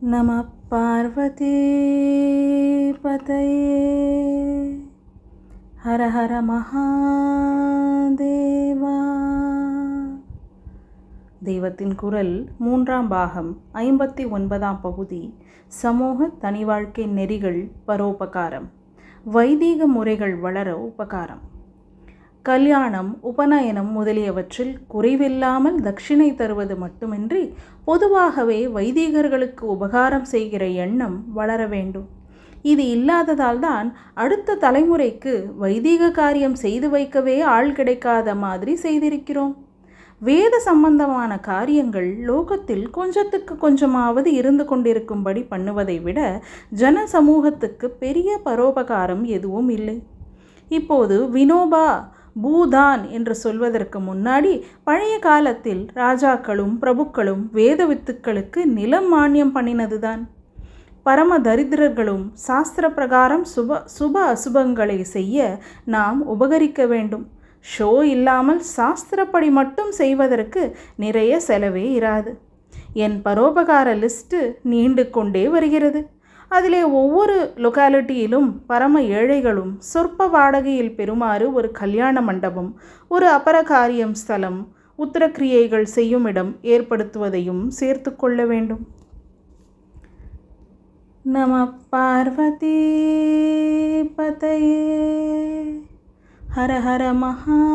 நம பார்வதி பதையே ஹர ஹர மகாதேவா. தெய்வத்தின் குரல் 3ஆம் பாகம் 59ஆம் பகுதி. சமூக தனி வாழ்க்கை நெறிகள் பரோபகாரம். வைதீக முறைகள் வளர உபகாரம். கல்யாணம், உபநயனம் முதலியவற்றில் குறைவில்லாமல் தட்சிணை தருவது மட்டுமின்றி பொதுவாகவே வைதீகர்களுக்கு உபகாரம் செய்கிற எண்ணம் வளர வேண்டும். இது இல்லாததால் தான் அடுத்த தலைமுறைக்கு வைதீக காரியம் செய்து வைக்கவே ஆள் கிடைக்காத மாதிரி செய்திருக்கிறோம். வேத சம்பந்தமான காரியங்கள் லோகத்தில் கொஞ்சத்துக்கு கொஞ்சமாவது இருந்து கொண்டிருக்கும்படி பண்ணுவதை விட ஜன சமூகத்துக்கு பெரிய பரோபகாரம் எதுவும் இல்லை. இப்போது வினோபா பூதான் என்று சொல்வதற்கு முன்னாடி பழைய காலத்தில் ராஜாக்களும் பிரபுக்களும் வேத வித்துக்களுக்கு நிலம் மானியம் பண்ணினதுதான். பரம தரித்திரர்களும் சாஸ்திர பிரகாரம் சுப அசுபங்களை செய்ய நாம் உபகரிக்க வேண்டும். ஷோ இல்லாமல் சாஸ்திரப்படி மட்டும் செய்வதற்கு நிறைய செலவே இராது. என் பரோபகார லிஸ்ட்டு நீண்டு கொண்டே வருகிறது. அதிலே ஒவ்வொரு லொக்காலிட்டியிலும் பரம ஏழைகளும் சொற்ப வாடகையில் பெறுமாறு ஒரு கல்யாண மண்டபம், ஒரு அபரகாரியம் ஸ்தலம், உத்தரக்கிரியைகள் செய்யும் இடம் ஏற்படுத்துவதையும் சேர்த்து கொள்ள வேண்டும். நம பார்வதி பதையே ஹர ஹர மகாதேவா.